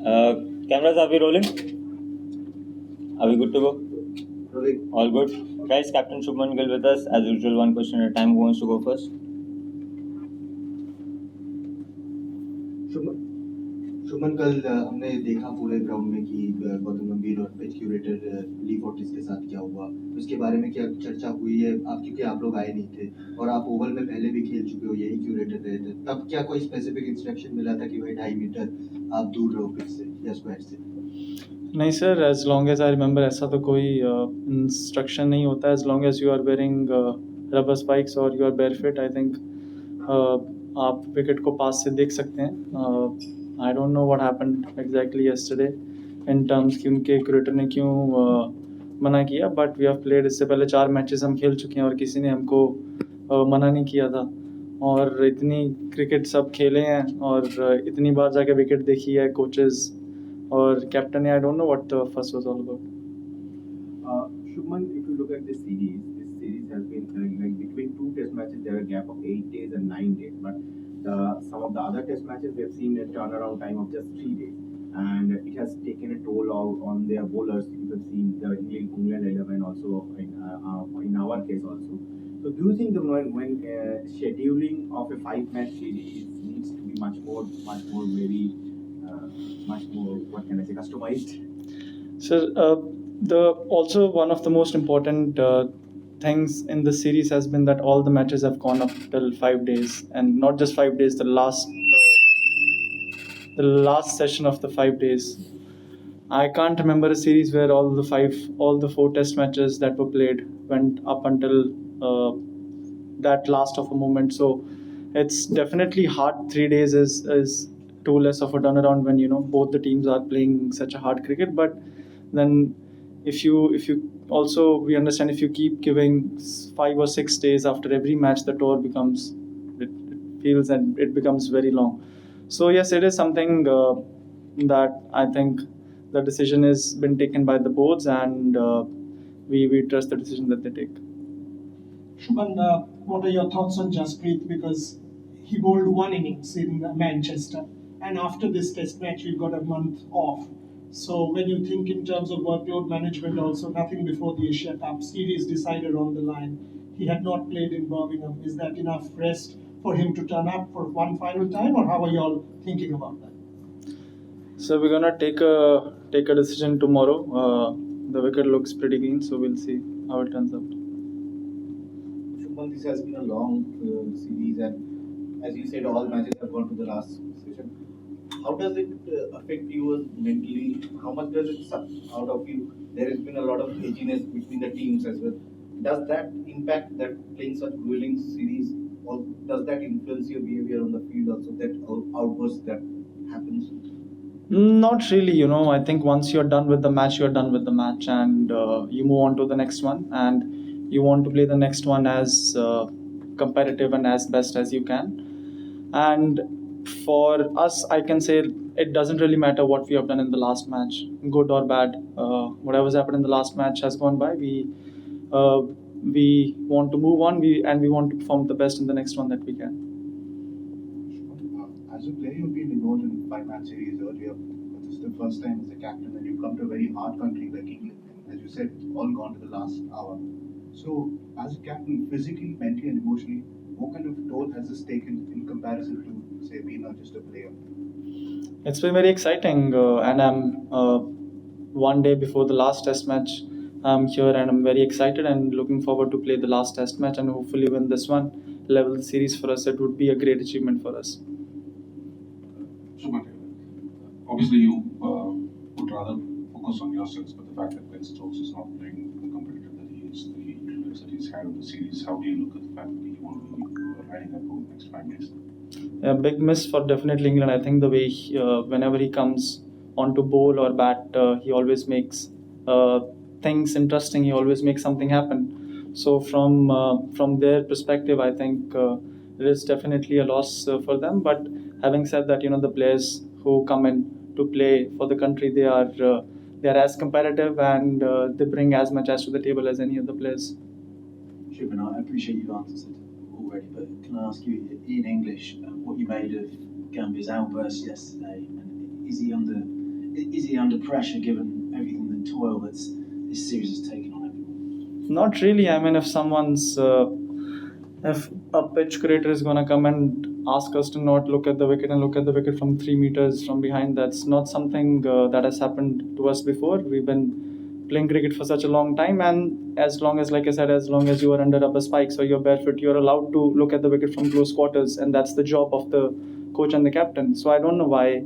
Cameras, are we rolling? Are we good to go? Rolling. All good. Guys, Captain Shubman Gill with us. As usual, one question at a time. Who wants to go first? Shubman कल हमने देखा पूरे ground में कि गौतम गंभीर और pitch curator रीवॉर्ट्स के साथ क्या हुआ, उसके बारे में क्या चर्चा हुई है? आप क्योंकि आप लोग आए नहीं थे और आप ओवल में पहले भी खेल चुके हो, यही क्यूरेटर रहे थे, तब क्या कोई स्पेसिफिक इंस्ट्रक्शन मिला था कि भाई 2.5 मीटर आप दूर रहो पिच से या स्क्वायर से? नहीं sir, as long as I remember ऐसा तो कोई इंस्ट्रक्शन नहीं होता. As long as you are wearing rubber spikes और you are barefoot, I think आप विकेट को पास से देख सकते हैं. I don't know what happened exactly yesterday in terms कि उनके क्यूरेटर ने क्यों मना किया, बट वी हैव प्लेड. इससे पहले 4 मैचेस हम खेल चुके हैं और किसी ने हमको मना नहीं किया था. और इतनी क्रिकेट सब खेले हैं और इतनी बार जाके विकेट देखी है कोचेस और captain. I don't know what the first was all about. Shubman, if you look at this series has been like between 2 test matches there are a gap of 8 days and 9 days, but some of the other test matches we have seen a turnaround time of just 3 days, and it has taken a toll on their bowlers. You have seen the England 11 also in our case also. So do you think that when scheduling of a 5-match series needs to be much more maybe much more, what can I say, customized? Sir, also one of the most important things in this series has been that all the matches have gone up till 5 days, and not just 5 days, the last session of the 5 days. I can't remember a series where all the 4 test matches that were played went up until that last of a moment. So it's definitely hard. 3 days is too less of a turnaround when both the teams are playing such a hard cricket. But then if you also, we understand, if you keep giving 5 or 6 days after every match, the tour becomes, it feels, and it becomes very long. So yes, it is something that I think the decision has been taken by the boards, and we trust the decision that they take. Shubman, what are your thoughts on Jasprit? Because he bowled 1 innings in Manchester, and after this test match, we've got a month off. So when you think in terms of workload management, also nothing before the Asia Cup series decided on the line, he had not played in Birmingham. Is that enough rest for him to turn up for one final time, or how are you all thinking about that? So we're gonna take a decision tomorrow. The wicket looks pretty clean, so we'll see how it turns out. Shubman, this has been a long series, and as you said, all matches have gone to the last session. How does it affect you mentally? How much does it suck out of you? There has been a lot of edginess between the teams as well. Does that impact that playing such grueling series, or does that influence your behavior on the field also, that outburst that happens? Not really, I think once you're done with the match, you're done with the match, and you move on to the next one, and you want to play the next one as competitive and as best as you can. And for us, I can say it doesn't really matter what we have done in the last match, good or bad. Whatever's happened in the last match has gone by. We want to move on, and we want to perform the best in the next one that we can. As a player, you've been involved in 5-match series earlier, but this is the first time as a captain and you come to a very hard country like England. And as you said, it's all gone to the last hour. So, as a captain, physically, mentally, and emotionally, what kind of toll has this taken in comparison to, say, being not just a player? It's been very exciting, and I'm one day before the last test match. I'm here and I'm very excited and looking forward to play the last test match and hopefully win this one, level the series for us. It would be a great achievement for us. Shubman, obviously you would rather focus on yourselves, but the fact that Ben Stokes is not playing the competitor that he is, the influence that he's had on the series, how do you look at the fact that he won't be riding that boat next 5 days? A big miss for definitely England. I think the way whenever he comes onto bowl or bat, he always makes things interesting. He always makes something happen. So from their perspective, I think it is definitely a loss for them. But having said that, the players who come in to play for the country, they are as competitive and they bring as much as to the table as any other players. Shubman, I appreciate you've answered it already, but can I ask you in English what you made of Gambhir's outburst yesterday? And is he under is he under pressure given everything, the toil that's this series has taken on everyone? Not really. I mean, if a pitch curator is gonna come and ask us to not look at the wicket and look at the wicket from 3 meters from behind, that's not something that has happened to us before. We've been playing cricket for such a long time, and as long as, like I said, as long as you are under rubber spikes or you're barefoot, you're allowed to look at the wicket from close quarters, and that's the job of the coach and the captain. So I don't know why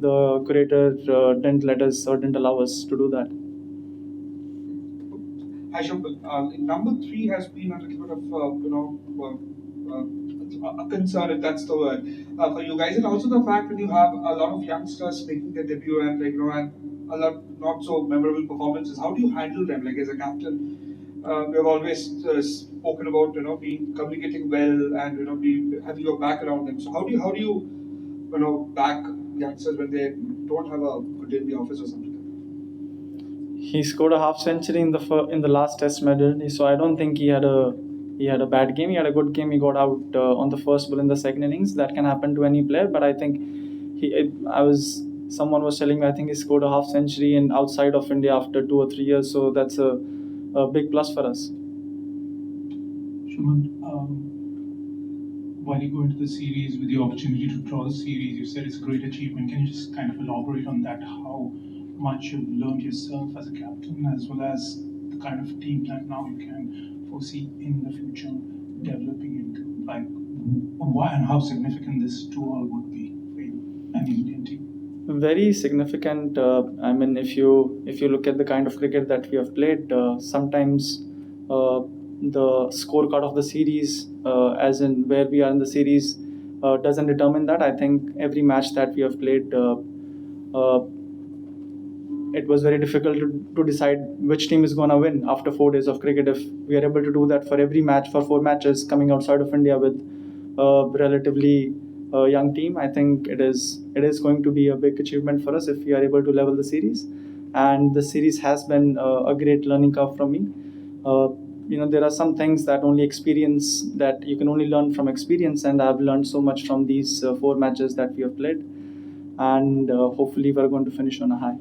the curator didn't let us or didn't allow us to do that. Hi, Shubman. Number 3 has been a little bit of, a concern, if that's the word, for you guys. And also the fact when you have a lot of youngsters making their debut and, and a lot not so memorable performances, how do you handle them? Like, as a captain, we have always spoken about, communicating well and, having your back around them. So how do you back youngsters when they don't have a good day in the office or something? He scored a half century in the last test match, so I don't think he had a bad game. He had a good game. He got out on the first ball in the second innings. That can happen to any player, but I think someone was telling me, I think he scored a half century in outside of India after 2 or 3 years, so that's a big plus for us. Shubman, while you go into the series with the opportunity to draw the series, you said it's a great achievement. Can you just kind of elaborate on that? How much you've learned yourself as a captain, as well as the kind of team that now you can foresee in the future developing into? Like, why and how significant this tour would be for you and the Indian team? Very significant. I mean, if you look at the kind of cricket that we have played, sometimes the scorecard of the series, as in where we are in the series, doesn't determine that. I think every match that we have played, it was very difficult to decide which team is going to win after 4 days of cricket. If we are able to do that for every match, for 4 matches coming outside of India with a relatively young team, I think it is going to be a big achievement for us if we are able to level the series. And the series has been a great learning curve from me. There are some things that you can only learn from experience, and I've learned so much from these 4 matches that we have played, and hopefully we're going to finish on a high.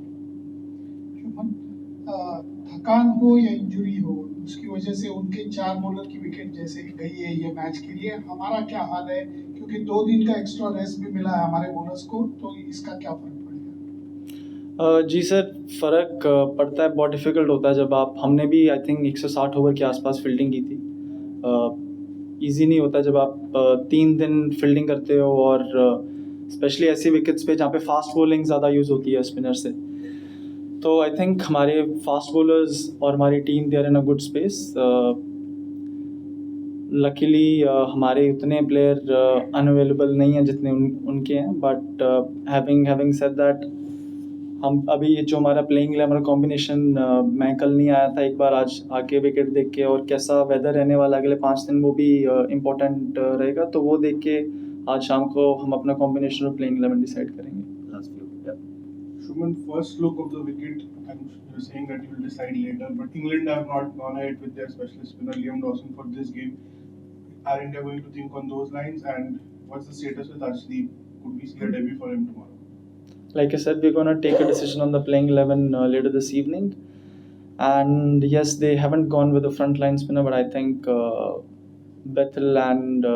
थकान हो या injury हो, उसकी वजह से उनके 4 bowler की wicket जैसे गई है ये मैच के लिए, हमारा क्या हाल है? क्योंकि 2 दिन का एक्स्ट्रा रेस्ट भी मिला है हमारे बॉलर्स को, तो इसका क्या फर्क पड़ेगा? जी सर, फ़र्क पड़ता है, बहुत डिफ़िकल्ट होता है जब हमने भी आई थिंक 160 ओवर के आसपास फील्डिंग की थी. ईजी नहीं होता जब आप 3 दिन फील्डिंग करते हो, और स्पेशली ऐसी विकेट्स पे जहाँ पे फास्ट बॉलिंग ज़्यादा यूज़ होती है स्पिनर से. तो आई थिंक हमारे फास्ट बॉलर्स और हमारी team they are in a good space. Luckily हमारे उतने प्लेयर अनअवेलेबल नहीं हैं जितने उनके हैं, बट हैविंग सेड दैट, हम अभी जो हमारा प्लेइंग 11 कॉम्बिनेशन, मैं कल नहीं आया था, एक बार आज आके विकेट देख के, और कैसा वेदर रहने वाला अगले 5 दिन वो भी इम्पोर्टेंट रहेगा, तो वो देख के आज शाम को हम अपना कॉम्बिनेशन और प्लेइंग 11 डिसाइड करेंगे. Shubman, first look of the wicket, and you're saying that you will decide later, but England have not gone ahead with their specialist spinner Liam Dawson for this game. Are India going to think on those lines, and what's the status with Arshdeep? Could we see a debut for him tomorrow? Like I said, we're going to take a decision on the playing 11 later this evening. And yes, they haven't gone with the frontline spinner, but I think Bethel and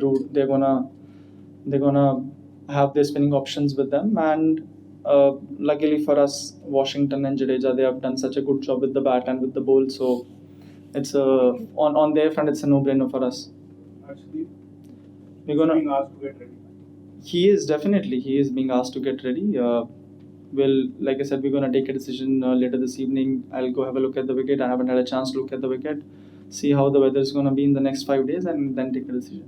Root, they're gonna have their spinning options with them. And luckily for us, Washington and Jadeja, they have done such a good job with the bat and with the bowl. So it's on their front, it's a no-brainer for us. Arshdeep, We're gonna. being asked to get ready. He is being asked to get ready. Like I said, we're going to take a decision later this evening. I'll go have a look at the wicket. I haven't had a chance to look at the wicket, see how the weather is going to be in the next 5 days, and then take a decision.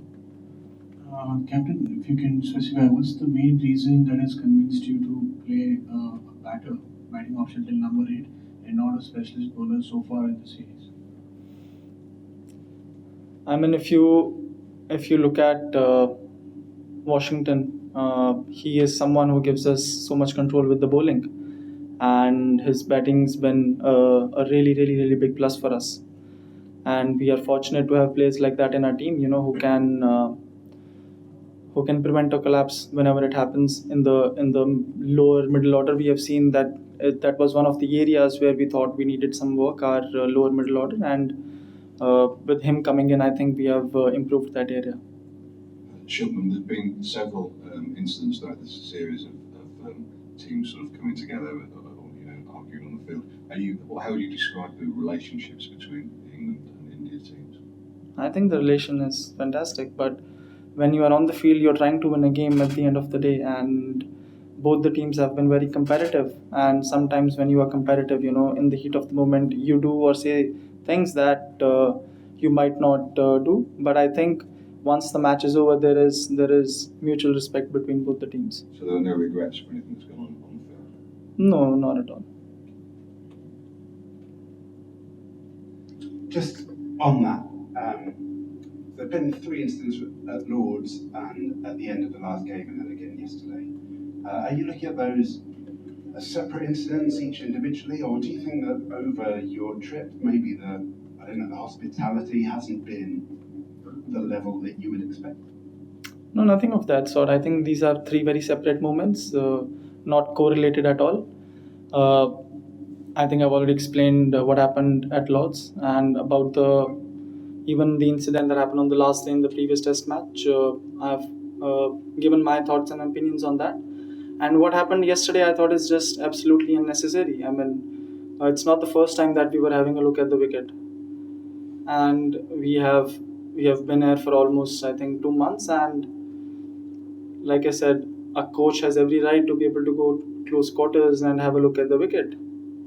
Captain, if you can specify, what's the main reason that has convinced you to play a batting option till number 8 and not a specialist bowler so far in the series? I mean, if you look at Washington, he is someone who gives us so much control with the bowling, and his batting's been a really, really, really big plus for us. And we are fortunate to have players like that in our team, who who can prevent a collapse whenever it happens. In the lower middle order, we have seen that that was one of the areas where we thought we needed some work, our lower middle order, and with him coming in, I think we have improved that area. Shubman, there's been several incidents throughout this series of teams sort of coming together or arguing on the field. How would you describe the relationships between England and India teams? I think the relation is fantastic, but when you are on the field, you're trying to win a game at the end of the day, and both the teams have been very competitive. And sometimes when you are competitive, in the heat of the moment, you do or say things that you might not do. But I think once the match is over, there is mutual respect between both the teams. So there are no regrets for anything that's gone on the field? No, not at all. Just on that, there have been 3 incidents at Lords and at the end of the last game and then again yesterday. Are you looking at those as separate incidents, each individually, or do you think that over your trip, maybe the hospitality hasn't been the level that you would expect? No, nothing of that sort. I think these are 3 very separate moments, not correlated at all. I think I've already explained what happened at Lords and about even the incident that happened on the last day in the previous test match. I've given my thoughts and opinions on that. And what happened yesterday, I thought is just absolutely unnecessary. I mean, it's not the first time that we were having a look at the wicket. And we have been here for almost, I think, 2 months. And like I said, a coach has every right to be able to go close quarters and have a look at the wicket.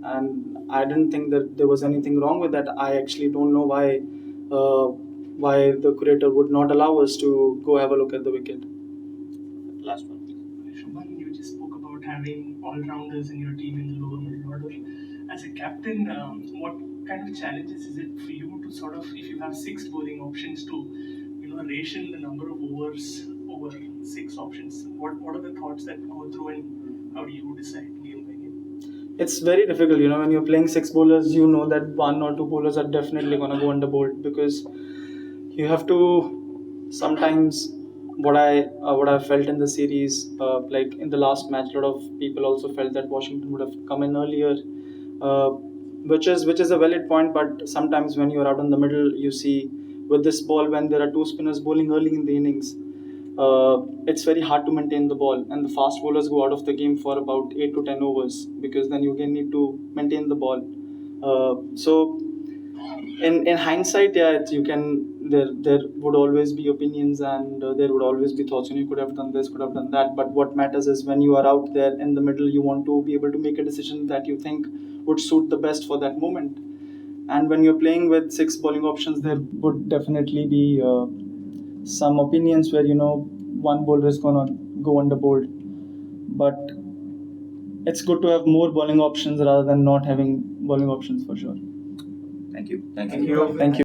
And I didn't think that there was anything wrong with that. I actually don't know why the curator would not allow us to go have a look at the wicket. Last one. Shubman, you just spoke about having all-rounders in your team in the lower middle order. As a captain, what kind of challenges is it for you to sort of, if you have 6 bowling options, to ration the number of overs over 6 options? What are the thoughts that go through, and how do you decide game by game? It's very difficult, when you're playing 6 bowlers, you know that 1 or 2 bowlers are definitely going to go under bowled, because you have to sometimes. What I felt in the series, like in the last match, a lot of people also felt that Washington would have come in earlier, which is a valid point. But sometimes when you're out in the middle, you see with this ball, when there are 2 spinners bowling early in the innings, it's very hard to maintain the ball, and the fast bowlers go out of the game for about 8 to 10 overs, because then you again need to maintain the ball. So in hindsight, you can. There would always be opinions, and there would always be thoughts. You could have done this, could have done that. But what matters is when you are out there in the middle, you want to be able to make a decision that you think would suit the best for that moment. And when you're playing with 6 bowling options, there would definitely be some opinions where 1 bowler is gonna go under bowled. But it's good to have more bowling options rather than not having bowling options, for sure. Thank you. Thank you.